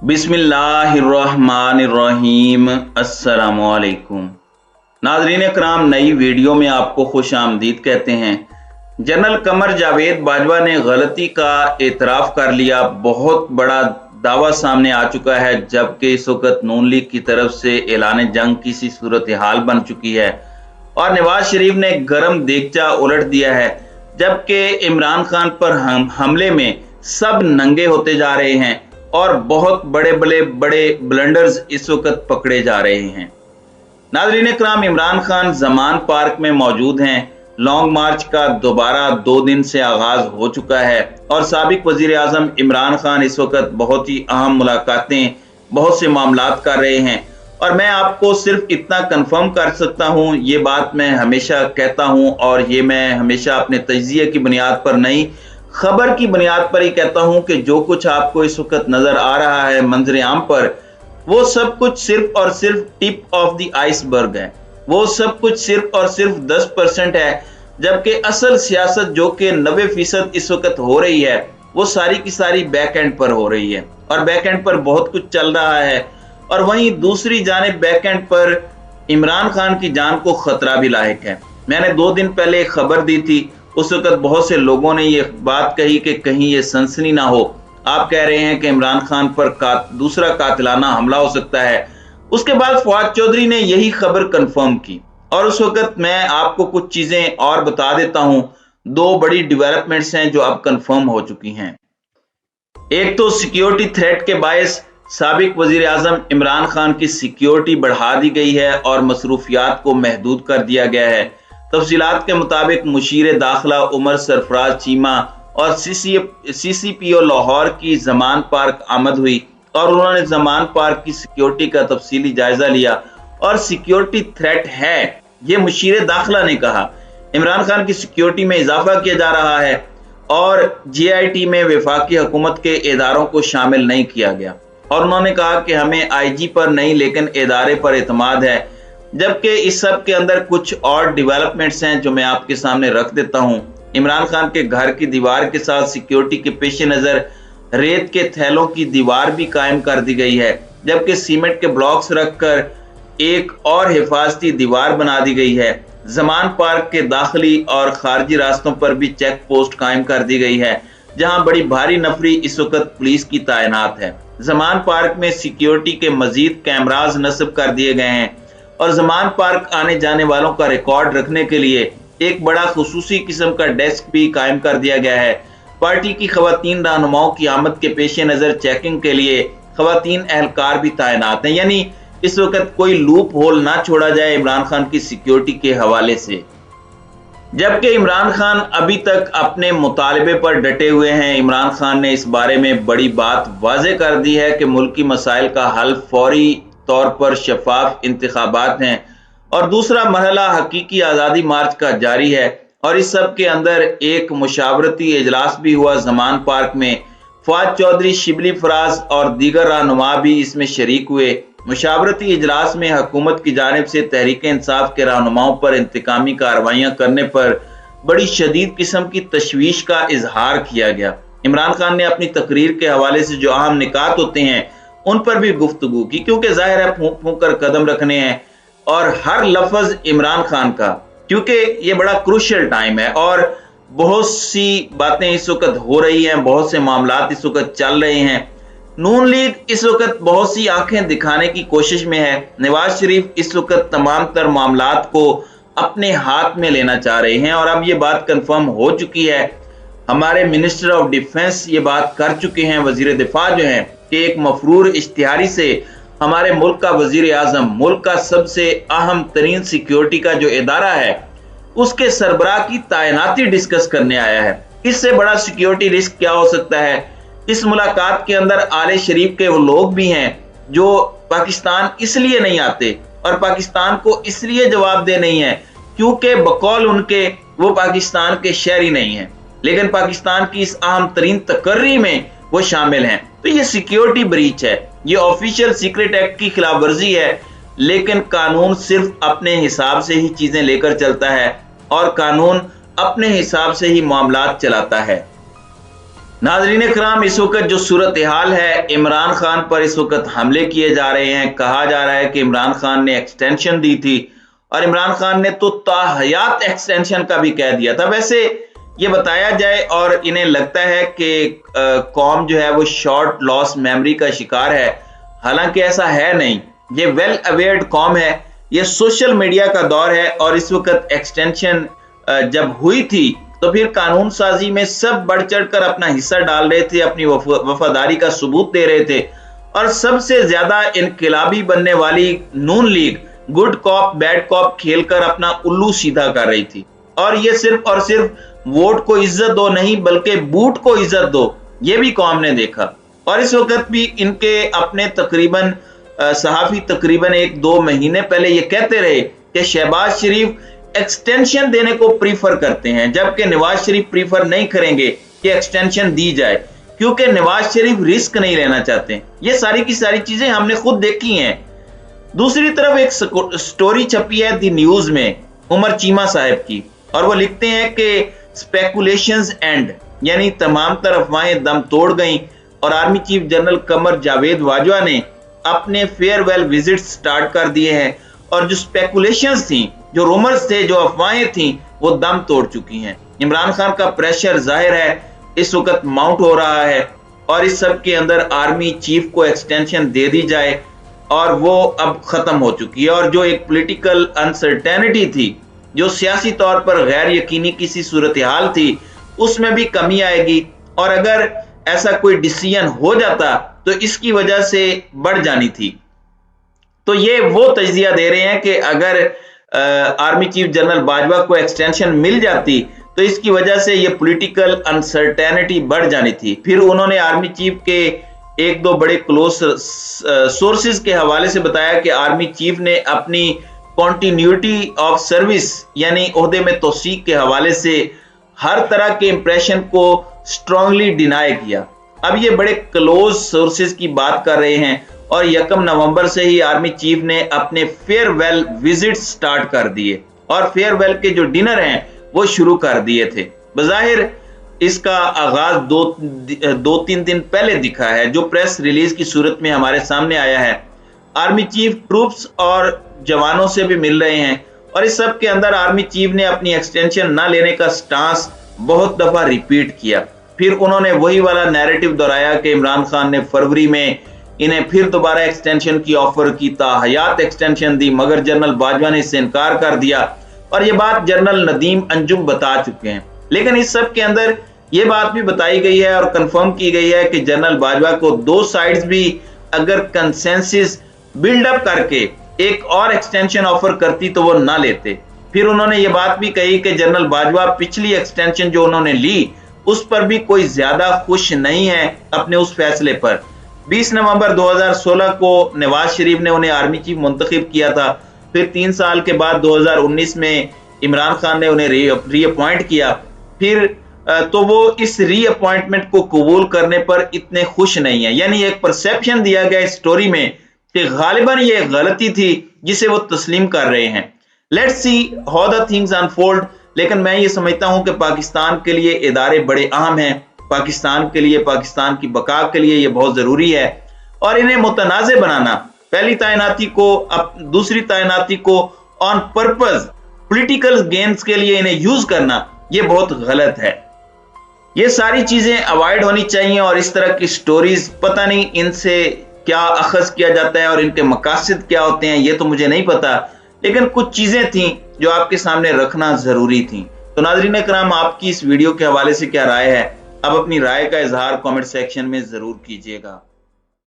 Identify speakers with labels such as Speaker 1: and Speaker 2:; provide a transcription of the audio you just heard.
Speaker 1: बिस्मिल्लाहिर्रहमानिर्रहीम। अस्सलामुअलैकुम नाज़रीन कराम, नई वीडियो में आपको खुश आमदीद कहते हैं। जनरल कमर जावेद बाजवा ने गलती का एतराफ़ कर लिया। बहुत बड़ा दावा सामने आ चुका है, जबकि इस वक्त नून लीग की तरफ से ऐलान जंग की सी सूरत हाल बन चुकी है और नवाज शरीफ ने गरम देगचा उलट दिया है, जबकि इमरान खान पर हमले में सब नंगे होते जा रहे हैं और बहुत बड़े बड़े ब्लंडर्स इस वक्त पकड़े जा रहे हैं। नाज़रीन इकराम, इमरान खान जमान पार्क में मौजूद हैं। लॉन्ग मार्च का दोबारा 2 दिन से आगाज हो चुका है और साबिक वजीर आजम इमरान खान इस वक्त बहुत ही अहम मुलाकातें, बहुत से मामलात कर रहे हैं। और मैं आपको सिर्फ इतना कंफर्म कर सकता हूं, ये बात मैं हमेशा कहता हूं और ये मैं हमेशा अपने तज्जिए की बुनियाद पर नहीं, खबर की बुनियाद पर ही कहता हूं कि जो कुछ आपको इस वक्त नजर आ रहा है मंजर आम पर, वो सब कुछ सिर्फ और सिर्फ टिप ऑफ द आइसबर्ग है। वो सब कुछ सिर्फ और सिर्फ 10% है, जबकि असल सियासत जो कि 90% इस वक्त हो रही है, वो सारी की सारी बैक एंड पर हो रही है और बैक एंड पर बहुत कुछ चल रहा है। और वहीं दूसरी जानिब बैक एंड पर इमरान खान की जान को खतरा भी लायक है। मैंने 2 दिन पहले एक खबर दी थी, उस वक्त बहुत से लोगों ने ये बात कही कि कहीं ये सनसनी ना हो। आप कह रहे हैं कि इमरान खान पर दूसरा कातिलाना हमला हो सकता है। उसके बाद फवाद चौधरी ने यही खबर कंफर्म की और उस वक्त मैं आपको कुछ चीजें और बता देता हूं। 2 बड़ी डेवलपमेंट्स हैं जो अब कंफर्म हो चुकी हैं। एक तो सिक्योरिटी थ्रेट के बायस साबिक वजीर आजम इमरान खान की सिक्योरिटी बढ़ा दी गई है और मसरूफियात को महदूद कर दिया गया है। तफसीलात के मुताबिक मुशीर दाखिला उमर सरफराज चीमा और CCPO लाहौर की जमान पार्क आमद हुई और उन्होंने जमान पार्क की सिक्योरिटी का तफसीली जायजा लिया और सिक्योरिटी थ्रेट है, ये मुशीर दाखिला ने कहा। इमरान खान की सिक्योरिटी में इजाफा किया जा रहा है और JIT में वफाकी हुकूमत के इदारों को शामिल नहीं किया गया और उन्होंने कहा कि हमें IG पर नहीं लेकिन इदारे पर एतमाद है। जबकि इस सब के अंदर कुछ और डेवलपमेंट्स हैं जो मैं आपके सामने रख देता हूं। इमरान खान के घर की दीवार के साथ सिक्योरिटी के पेश नज़र रेत के थैलों की दीवार भी कायम कर दी गई है, जबकि सीमेंट के ब्लॉक्स रखकर एक और हिफाजती दीवार बना दी गई है। जमान पार्क के दाखिली और खारजी रास्तों पर भी चेक पोस्ट कायम कर दी गई है, जहां बड़ी भारी नफरी इस वक्त पुलिस की तैनात है। जमान पार्क में सिक्योरिटी के मजीद कैमराज नस्ब कर दिए गए हैं और जमान पार्क आने जाने वालों का रिकॉर्ड रखने के लिए एक बड़ा खुसूसी किस्म का डेस्क भी कायम कर दिया गया है। पार्टी की खवातीन रहनुमाओं की आमद के पेश नजर चेकिंग के लिए खवातीन एहलकार भी तैनात हैं, यानी इस वक्त कोई लूप होल ना छोड़ा जाए इमरान खान की सिक्योरिटी के हवाले से। जबकि इमरान खान अभी तक अपने मुतालबे पर डटे हुए हैं। इमरान खान ने इस बारे में बड़ी बात वाज़ेह कर दी है कि मुल्की मसाइल का हल फौरी तौर पर शफाफ इंतखाबात हैं और दूसरा मरहला हकीकी आज़ादी मार्च का जारी है। और इस सब के अंदर एक मुशावरती इजलास भी हुआ जमान पार्क में। फवाद चौधरी, शिबली फराज और दीगर रहनुमा भी इसमें शरीक हुए। मुशावरती इजलास में हुकूमत की जानिब से तहरीक इंसाफ के रहनुमाओं पर इंतकामी कार्रवाइयां करने पर बड़ी शदीद किस्म की तशवीश का इजहार किया गया। इमरान खान ने अपनी तकरीर के हवाले से जो अहम निकात होते हैं उन पर भी गुफ्तगू की, क्योंकि जाहिर है फूंक फूंक कर कदम रखने हैं और हर लफ्ज इमरान खान का, क्योंकि ये बड़ा क्रूशियल टाइम है और बहुत सी बातें इस वक्त हो रही हैं, बहुत से मामलात इस वक्त चल रहे हैं। नून लीग इस वक्त बहुत सी आंखें दिखाने की कोशिश में है। नवाज शरीफ इस वक्त तमाम तर मामलात को अपने हाथ में लेना चाह रहे हैं और अब ये बात कंफर्म हो चुकी है। हमारे मिनिस्टर ऑफ डिफेंस ये बात कर चुके हैं, वजीर दिफा जो हैं, कि एक मफरूर इश्तिहारी से हमारे मुल्क का वजीर आजम, मुल्क का सबसे अहम तरीन सिक्योरिटी का जो इदारा है, उसके सरबराह की तैनाती डिस्कस करने आया है। इससे बड़ा सिक्योरिटी रिस्क क्या हो सकता है। इस मुलाकात के अंदर आले शरीफ के वो लोग भी हैं जो पाकिस्तान इसलिए नहीं आते और पाकिस्तान को इसलिए जवाबदेह नहीं है क्योंकि बकौल उनके वो पाकिस्तान के शहरी नहीं हैं, लेकिन पाकिस्तान की इस अहम तरीन तकर्री में वो शामिल हैं। तो ये सिक्योरिटी ब्रीच है, ये ऑफिशियल सीक्रेट एक्ट की खिलाफ वर्जी है, लेकिन कानून सिर्फ अपने हिसाब से ही चीजें लेकर चलता है और कानून अपने हिसाब से ही मामलात चलाता है। नाज़रीन इकराम, इस वक्त जो सूरत हाल है, इमरान खान पर इस वक्त हमले किए जा रहे हैं। कहा जा रहा है कि इमरान खान ने एक्सटेंशन दी थी और इमरान खान ने तो ताहयात एक्सटेंशन का भी कह दिया था। वैसे ये बताया जाए और इन्हें लगता है कि कौम जो है वो शॉर्ट लॉस मेमोरी का शिकार है, हालांकि ऐसा है नहीं। ये वेल अवेयर्ड कौम है, ये सोशल मीडिया का दौर है और इस वक्त एक्सटेंशन जब हुई थी तो फिर कानून साजी में सब बढ़ चढ़ कर अपना हिस्सा डाल रहे थे, अपनी वफादारी का सबूत दे रहे थे और सबसे ज्यादा इनकलाबी बनने वाली Noon league good cop bad cop खेलकर अपना उल्लू सीधा कर रही थी। और ये सिर्फ और सिर्फ वोट को इज्जत दो नहीं, बल्कि बूट को इज्जत दो, ये भी कौम ने देखा। और इस वक्त भी इनके अपने तकरीबन सहाफी तकरीबन 1-2 महीने पहले ये कहते रहे कि शहबाज शरीफ एक्सटेंशन देने को प्रीफर करते हैं, जबकि नवाज शरीफ प्रीफर नहीं करेंगे कि एक्सटेंशन दी जाए, क्योंकि नवाज शरीफ रिस्क नहीं लेना चाहते। ये सारी की सारी चीजें हमने खुद देखी हैं। दूसरी तरफ एक स्टोरी छपी है दी न्यूज में उमर चीमा साहब की, और वो लिखते हैं कि स्पेकुलेशंस एंड, यानी तमाम तरफ अफवाहें दम तोड़ गई और army chief general Qamar Javed Bajwa ने अपने फेयरवेल विजिट स्टार्ट कर दिए हैं और जो स्पेकुलेशंस थी, जो रूमर्स थे, जो अफवाहें थी, वो दम तोड़ चुकी हैं। इमरान खान का प्रेशर जाहिर है इस वक्त माउंट हो रहा है और इस सब के अंदर आर्मी चीफ को एक्सटेंशन दे दी जाए और वो अब खत्म हो चुकी है। और जो एक पॉलिटिकल अनसर्टेनिटी थी, जो सियासी तौर पर गैर यकीनी किसी सूरत हाल थी, उसमें भी कमी आएगी। और अगर ऐसा कोई डिसीजन हो जाता तो इसकी वजह से बढ़ जानी थी। तो ये वो तज्जिया दे रहे हैं कि अगर आर्मी चीफ जनरल बाजवा को एक्सटेंशन मिल जाती तो इसकी वजह से ये पॉलिटिकल अनसर्टेनिटी बढ़ जानी थी। फिर उन्होंने आर्मी चीफ के 1-2 बड़े क्लोज सोर्सेज के हवाले से बताया कि आर्मी चीफ ने अपनी कॉन्टिन्यूटी ऑफ सर्विस यानी ओहदे में तौसीक के हवाले से हर तरह के इंप्रेशन को स्ट्रांगली डिनाई किया। अब ये बड़े क्लोज सोर्सेज की बात कर रहे हैं और 1 नवंबर से ही आर्मी चीफ ने अपने फेयरवेल विजिट स्टार्ट कर दिए और फेयरवेल के जो डिनर हैं वो शुरू कर दिए थे। बज़ाहिर इसका आगाज 2-3 दिन पहले दिखा है, जो प्रेस रिलीज की सूरत में हमारे सामने आया है। आर्मी चीफ ट्रूप्स और जवानों से भी मिल रहे हैं और इस सब के अंदर आर्मी चीफ ने अपनी एक्सटेंशन ना लेने का स्टांस बहुत दफा रिपीट किया। फिर उन्होंने वही वाला नैरेटिव दोहराया कि इमरान खान ने फरवरी में इन्हें फिर दोबारा एक्सटेंशन की ऑफर की, ताहयात एक्सटेंशन दी, मगर जनरल बाजवा ने इससे इनकार कर दिया और ये बात जनरल नदीम अंजुम बता चुके हैं। लेकिन इस सब के अंदर ये बात भी बताई गई है और कंफर्म की गई है कि जनरल बाजवा को दो साइड्स भी अगर कंसेंसस बिल्डअप करके एक और एक्सटेंशन ऑफर करती तो वो ना लेते। फिर उन्होंने ये बात भी कही कि जनरल बाजवा पिछली एक्सटेंशन जो उन्होंने ली उस पर भी कोई ज्यादा खुश नहीं है अपने उस फैसले पर। 20 नवंबर 2016 को नवाज शरीफ ने उन्हें आर्मी चीफ मुंतखब किया था। फिर 3 साल के बाद 2019 में इमरान खान ने उन्हें रीअपॉइंट किया। फिर तो वो इस रीअपॉइंटमेंट को कबूल करने पर इतने खुश नहीं है, यानी एक परसेप्शन दिया गया इस स्टोरी में कि गालिबन ये गलती थी जिसे वो तस्लीम कर रहे हैं। Let's see how the things unfold. लेकिन मैं ये समझता हूं कि पाकिस्तान के लिए इदारे बड़े अहम हैं, पाकिस्तान के लिए, पाकिस्तान की बका के लिए ये बहुत जरूरी है और इन्हें मुतनाज़े बनाना, पहली तैनाती को दूसरी तैनाती को ऑन पर्पस पॉलिटिकल गेम्स के लिए इन्हें यूज करना, ये बहुत गलत है। ये सारी चीजें अवॉइड होनी चाहिए और इस तरह की स्टोरीज पता नहीं इनसे क्या अखज किया जाता है और इनके मकासद क्या होते हैं, ये तो मुझे नहीं पता, लेकिन कुछ चीजें थी जो आपके सामने रखना जरूरी थी। तो नाज़रीन इकराम, आपकी इस वीडियो के हवाले से क्या राय है? आप अपनी राय का इजहार कमेंट सेक्शन में जरूर कीजिएगा।